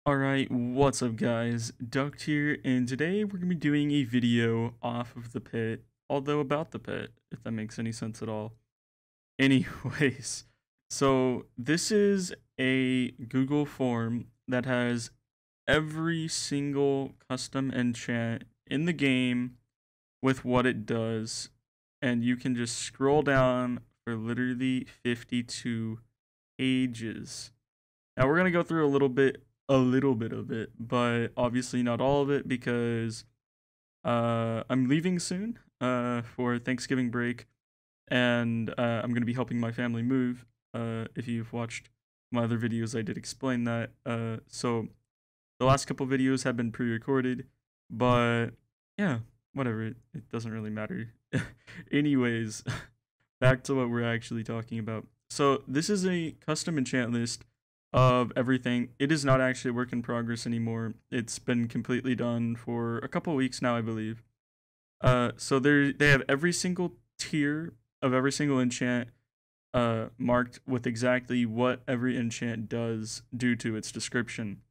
Alright, what's up guys? Duct here, and today we're going to be doing a video off of the pit, although about the pit, if that makes any sense at all. Anyways, so this is a Google form that has every single custom enchant in the game with what it does, and you can just scroll down for literally 52 pages. Now we're going to go through a little bit of it, but obviously not all of it because I'm leaving soon for Thanksgiving break, and I'm going to be helping my family move. If you've watched my other videos, I did explain that. So the last couple videos have been pre-recorded, but yeah, whatever. It doesn't really matter. Anyways, back to what we're actually talking about. So this is a custom enchant list of everything. It is not actually a work in progress anymore. It's been completely done for a couple weeks now, I believe. So they have every single tier of every single enchant marked with exactly what every enchant does due to its description.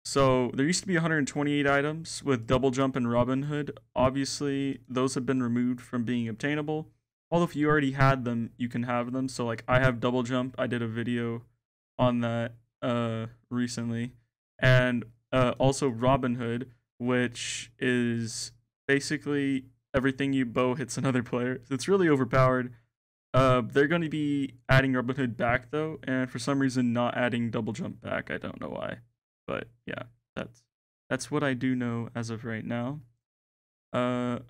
So there used to be 128 items with Double Jump and Robin Hood. Obviously, those have been removed from being obtainable. Although if you already had them, you can have them. So like I have Double Jump. I did a video on that recently, and also Robin Hood, which is basically everything you bow hits another player. It's really overpowered. They're going to be adding Robin Hood back though, and for some reason not adding Double Jump back. I don't know why, but yeah, that's what I do know as of right now. Uh,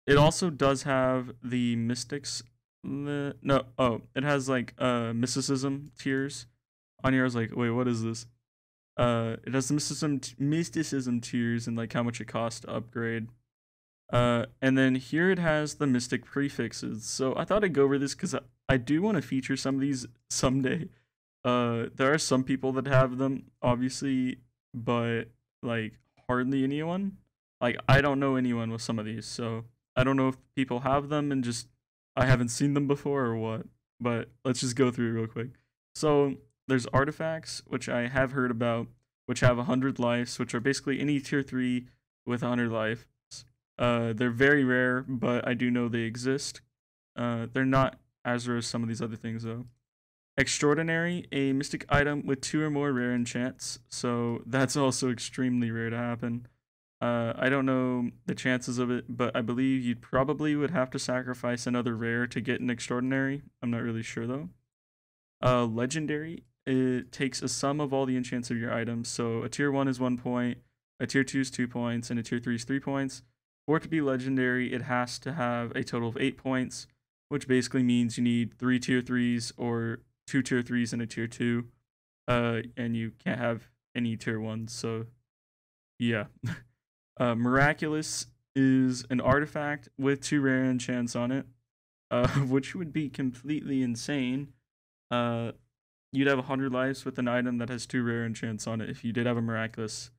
it also does have the Mystics. No, oh, it has like mysticism tiers. On here, I was like, wait, what is this? It has the mysticism tiers and like how much it costs to upgrade. And then here it has the mystic prefixes. So I thought I'd go over this because I do want to feature some of these someday. There are some people that have them, obviously, but like hardly anyone. Like I don't know anyone with some of these, so I don't know if people have them and just I haven't seen them before or what. But let's just go through it real quick. So there's artifacts, which I have heard about, which have 100 lives, which are basically any tier 3 with 100 lives. They're very rare, but I do know they exist. They're not as rare as some of these other things, though. Extraordinary, a mystic item with 2 or more rare enchants, so that's also extremely rare to happen. I don't know the chances of it, but I believe you probably would have to sacrifice another rare to get an extraordinary. I'm not really sure, though. Legendary, it takes a sum of all the enchants of your items. So a tier 1 is 1 point, a tier 2 is 2 points, and a tier 3 is 3 points. For it to be legendary, it has to have a total of 8 points, which basically means you need 3 tier 3s or 2 tier 3s and a tier 2. And you can't have any tier 1s, so yeah. Miraculous is an artifact with 2 rare enchants on it, which would be completely insane. You'd have 100 lives with an item that has 2 rare enchants on it if you did have a miraculous.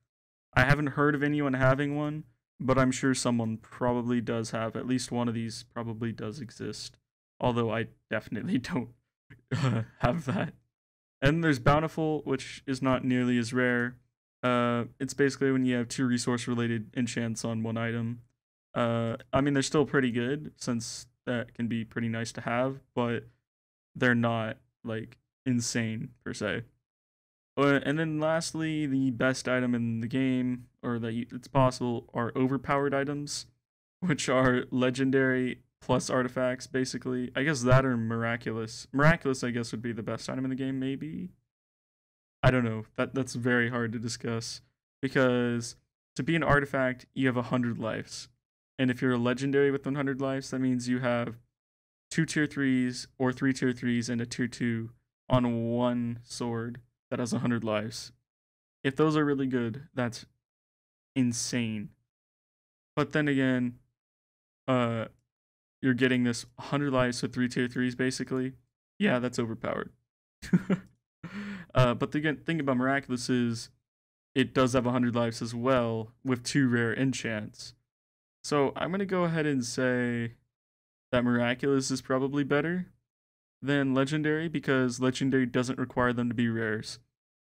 I haven't heard of anyone having one, but I'm sure someone probably does have. At least one of these probably does exist. Although I definitely don't have that. And there's Bountiful, which is not nearly as rare. It's basically when you have 2 resource related enchants on one item. I mean, they're still pretty good since that can be pretty nice to have, but they're not like insane per se. And then lastly, the best item in the game, or that it's possible, are overpowered items, which are legendary plus artifacts, basically. I guess that or miraculous. Miraculous, I guess, would be the best item in the game, maybe. I don't know. That's very hard to discuss because to be an artifact, you have 100 lives, and if you're a legendary with 100 lives, that means you have 2 tier 3s or 3 tier 3s and a tier 2 on one sword that has 100 lives. If those are really good, that's insane. But then again, you're getting this 100 lives with 3 tier 3s basically. Yeah, that's overpowered. But the thing about Miraculous is it does have 100 lives as well with 2 rare enchants. So I'm going to go ahead and say that Miraculous is probably better than Legendary because Legendary doesn't require them to be rares.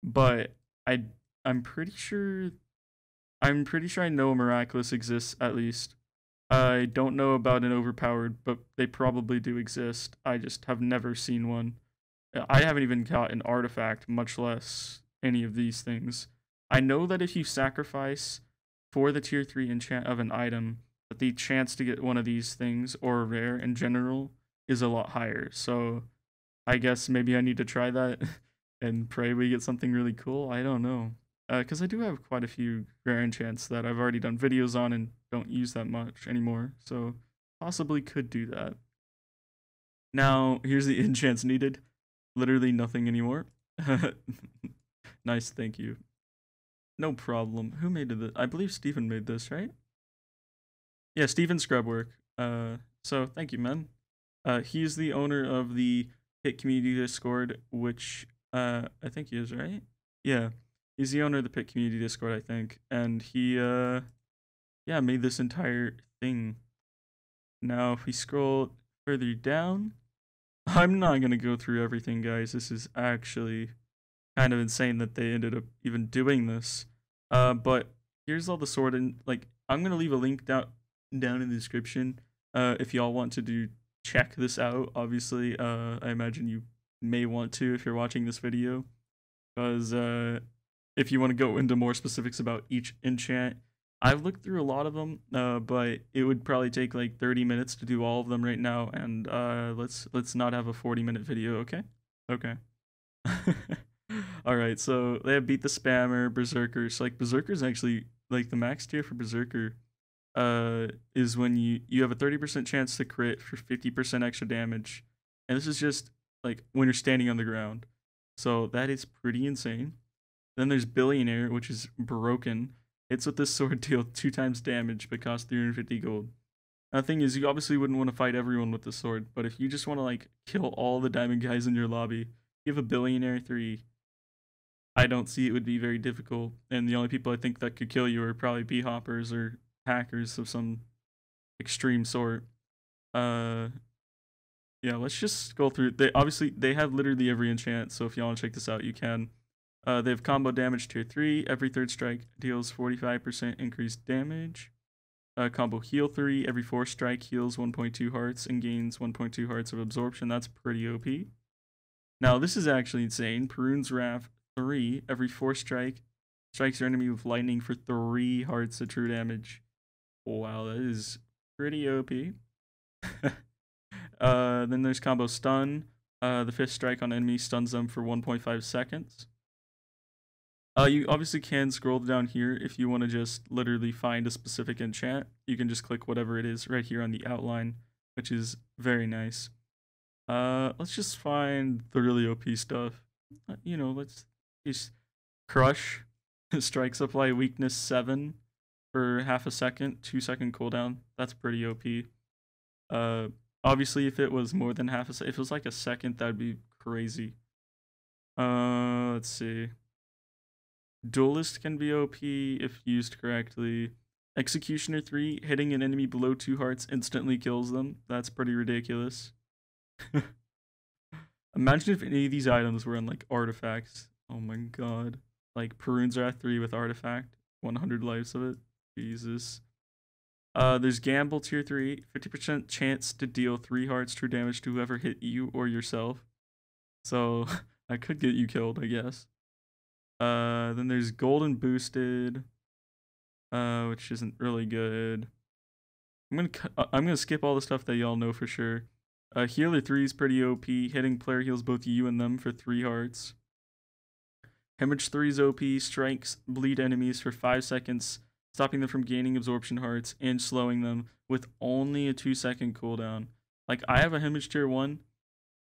But I I'm pretty sure I know a miraculous exists at least. I don't know about an overpowered, but they probably do exist. I just have never seen one. I haven't even got an artifact, much less any of these things. I know that if you sacrifice for the tier 3 enchant of an item, that the chance to get one of these things, or a rare in general, is a lot higher. So I guess maybe I need to try that and pray we get something really cool. I don't know. Because I do have quite a few rare enchants that I've already done videos on and don't use that much anymore. So possibly could do that. Now, here's the enchants needed. Literally nothing anymore. Nice, thank you. No problem. Who made this? I believe Steven made this, right? Yeah, Steven Scrubwork. So thank you, man. He's the owner of the Hit Community Discord, which I think he is, right? Yeah. He's the owner of the Pit Community Discord, I think. And he yeah, made this entire thing. Now if we scroll further down, I'm not gonna go through everything, guys. This is actually kind of insane that they ended up even doing this. But here's all the sword, and like I'm gonna leave a link down in the description if y'all want to check this out. Obviously, I imagine you may want to if you're watching this video, because if you want to go into more specifics about each enchant, I've looked through a lot of them, but it would probably take like 30 minutes to do all of them right now, and let's not have a 40-minute video, okay? Okay. Alright, so they have Beat the Spammer, Berserker. So like Berserker's actually, like the max tier for Berserker is when you have a 30% chance to crit for 50% extra damage. And this is just like when you're standing on the ground. So that is pretty insane. Then there's Billionaire, which is broken. Hits with this sword deal 2 times damage but costs 350 gold. Now the thing is, you obviously wouldn't want to fight everyone with the sword, but if you just want to like kill all the diamond guys in your lobby, you have a Billionaire 3. I don't see it would be very difficult, and the only people I think that could kill you are probably bee-hoppers or hackers of some extreme sort. Yeah, let's just scroll through. They have literally every enchant, so if y'all want to check this out, you can. They have combo damage tier 3. Every third strike deals 45% increased damage. Combo heal 3. Every 4th strike heals 1.2 hearts and gains 1.2 hearts of absorption. That's pretty OP. Now, this is actually insane. Perun's Wrath 3. Every 4th strike strikes your enemy with lightning for 3 hearts of true damage. Wow, that is pretty OP. Then there's combo stun. The 5th strike on enemy stuns them for 1.5 seconds. You obviously can scroll down here if you want to just literally find a specific enchant. You can just click whatever it is right here on the outline, which is very nice. Let's just find the really OP stuff. You know, let's just Crush. Strike supply weakness 7 for half a second, 2-second cooldown. That's pretty OP. Obviously, if it was more than half a second, if it was like a second, that'd be crazy. Let's see. Duelist can be OP if used correctly. Executioner 3, hitting an enemy below 2 hearts instantly kills them. That's pretty ridiculous. Imagine if any of these items were in like artifacts. Oh my god. Like Perun's Wrath 3 with artifact. 100 lives of it. Jesus. There's Gamble tier 3. 50% chance to deal 3 hearts true damage to whoever hit you or yourself. So I could get you killed, I guess. Then there's Golden Boosted, which isn't really good. I'm gonna skip all the stuff that y'all know for sure. Healer 3 is pretty OP. Hitting player heals both you and them for 3 hearts. Hemorrhage 3 is OP. Strikes bleed enemies for 5 seconds, stopping them from gaining absorption hearts and slowing them with only a 2-second cooldown. Like, I have a Hemorrhage tier 1.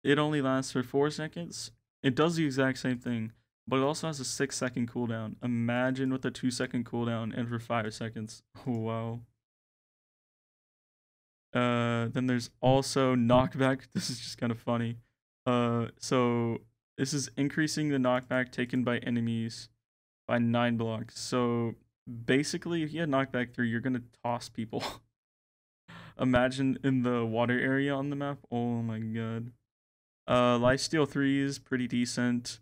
It only lasts for 4 seconds. It does the exact same thing, but it also has a 6-second cooldown. Imagine with a 2-second cooldown and for 5 seconds. Oh, wow. Then there's also knockback. This is just kind of funny. So this is increasing the knockback taken by enemies by 9 blocks. So basically, if you had knockback 3, you're gonna toss people. Imagine in the water area on the map. Oh my god. Lifesteal 3 is pretty decent.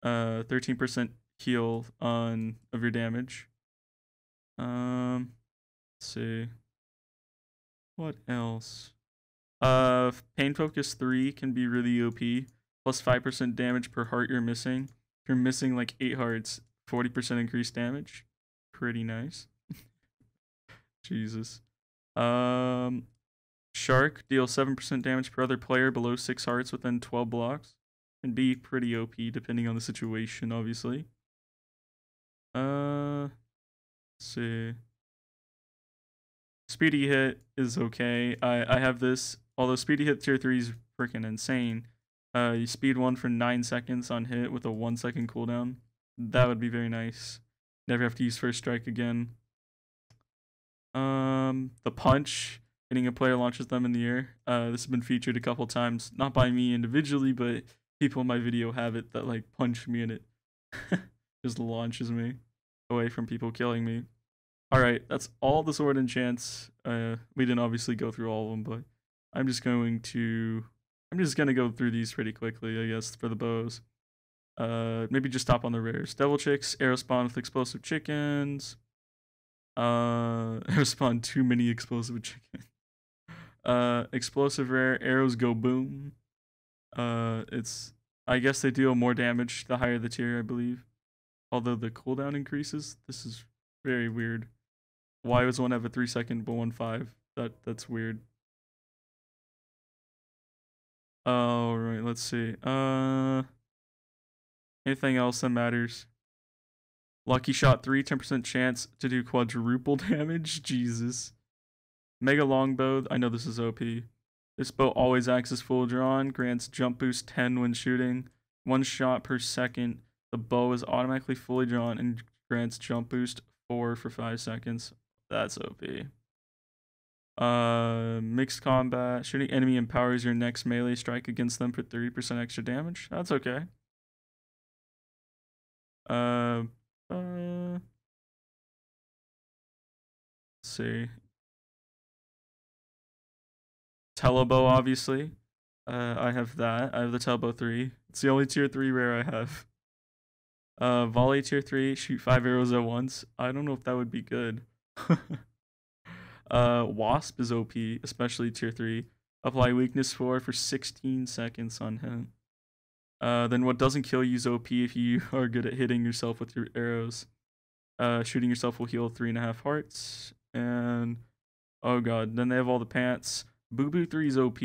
13% heal of your damage. Let's see. What else? Pain Focus 3 can be really OP. Plus 5% damage per heart you're missing. If you're missing like 8 hearts, 40% increased damage. Pretty nice. Jesus. Shark deals 7% damage per other player below 6 hearts within 12 blocks. Can be pretty OP depending on the situation, obviously. Let's see. Speedy Hit is okay. I have this, although Speedy Hit tier 3 is freaking insane. You speed 1 for 9 seconds on hit with a 1 second cooldown. That would be very nice. Never have to use First Strike again. The Punch, hitting a player launches them in the air. This has been featured a couple times, not by me individually, but people in my video have it that like punch me and it just launches me away from people killing me. Alright, that's all the sword enchants. We didn't obviously go through all of them, but I'm just gonna go through these pretty quickly, I guess, for the bows. Maybe just stop on the rares. Devil Chicks, arrow spawn with explosive chickens. Arrow spawn too many explosive chickens. Explosive rare, arrows go boom. I guess they deal more damage the higher the tier, I believe. Although the cooldown increases. This is very weird. Why does one have a 3 second but one 5? That's weird. Alright, let's see. Anything else that matters? Lucky Shot 3, 10% chance to do quadruple damage. Jesus. Mega Longbow, I know this is OP. This bow always acts as full drawn, grants jump boost 10 when shooting. 1 shot per second. The bow is automatically fully drawn and grants jump boost 4 for 5 seconds. That's OP. Mixed combat. Shooting enemy empowers your next melee strike against them for 30% extra damage. That's okay. Let's see. Telebow, obviously. I have that. I have the Telebow 3. It's the only tier 3 rare I have. Volley tier 3, shoot 5 arrows at once. I don't know if that would be good. Wasp is OP, especially tier 3. Apply weakness 4 for 16 seconds on him. Then what doesn't kill you is OP if you are good at hitting yourself with your arrows. Shooting yourself will heal 3.5 hearts. And oh god, then they have all the pants. Boo Boo 3 is OP,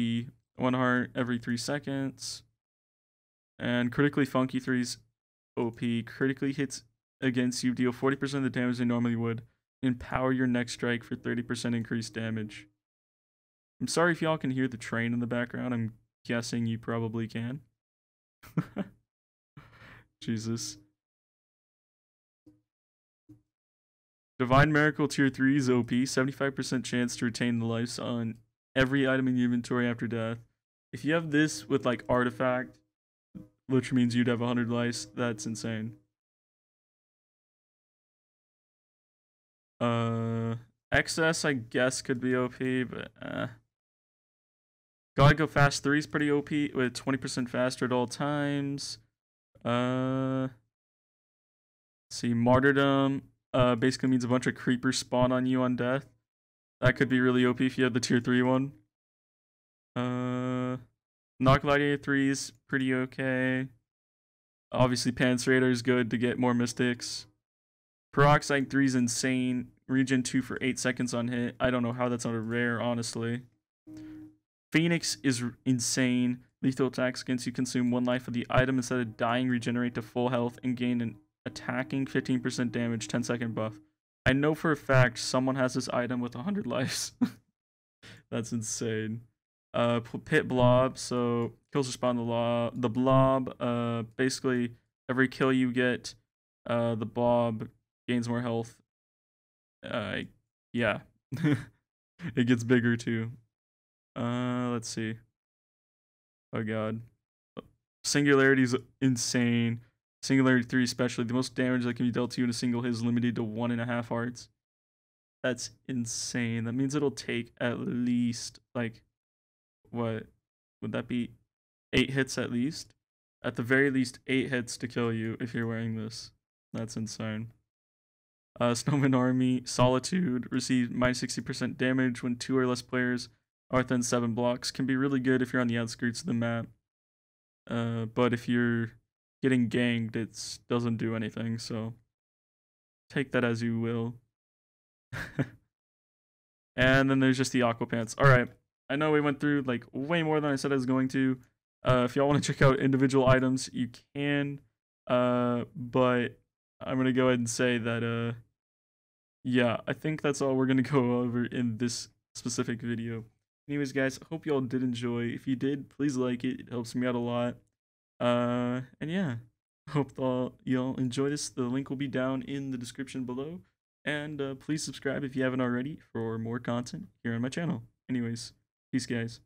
1 heart every 3 seconds. And Critically Funky 3 is OP. Critically hits against you, deal 40% of the damage they normally would. Empower your next strike for 30% increased damage. I'm sorry if y'all can hear the train in the background. I'm guessing you probably can. Jesus. Divine Miracle tier 3 is OP. 75% chance to retain the lives on every item in your inventory after death. If you have this with like artifact, which means you'd have 100 lives, that's insane. Excess I guess could be OP, but Gotta Go Fast 3 is pretty OP with 20% faster at all times. Let's see, Martyrdom basically means a bunch of creepers spawn on you on death. That could be really OP if you have the tier 3 one. Knock Gladiator 3 is pretty okay. Obviously Pants Raider is good to get more mystics. Peroxide 3 is insane. Regen 2 for 8 seconds on hit. I don't know how that's not a rare, honestly. Phoenix is insane. Lethal attacks against you consume 1 life of the item instead of dying, regenerate to full health, and gain an attacking 15% damage, 10-second buff. I know for a fact someone has this item with 100 lives. That's insane. Pit Blob, so kills respawn the blob. Basically, every kill you get, the blob gains more health. Yeah. It gets bigger too. Let's see. Oh god. Singularity is insane. Singularity 3 especially. The most damage that can be dealt to you in a single hit is limited to 1.5 hearts. That's insane. That means it'll take at least, like, what would that be? 8 hits at least? At the very least, 8 hits to kill you if you're wearing this. That's insane. Snowman Army, Solitude, receive minus 60% damage when 2 or less players are within 7 blocks. Can be really good if you're on the outskirts of the map. But if you're getting ganged, it doesn't do anything, so take that as you will. And then there's just the Aqua Pants. Alright, I know we went through like way more than I said I was going to. If y'all want to check out individual items, you can. But I'm going to go ahead and say that, yeah, I think that's all we're going to go over in this specific video. Anyways, guys, hope y'all did enjoy. If you did, please like it. It helps me out a lot. And yeah, hope y'all enjoy this. The link will be down in the description below. And please subscribe if you haven't already for more content here on my channel. Anyways, peace, guys.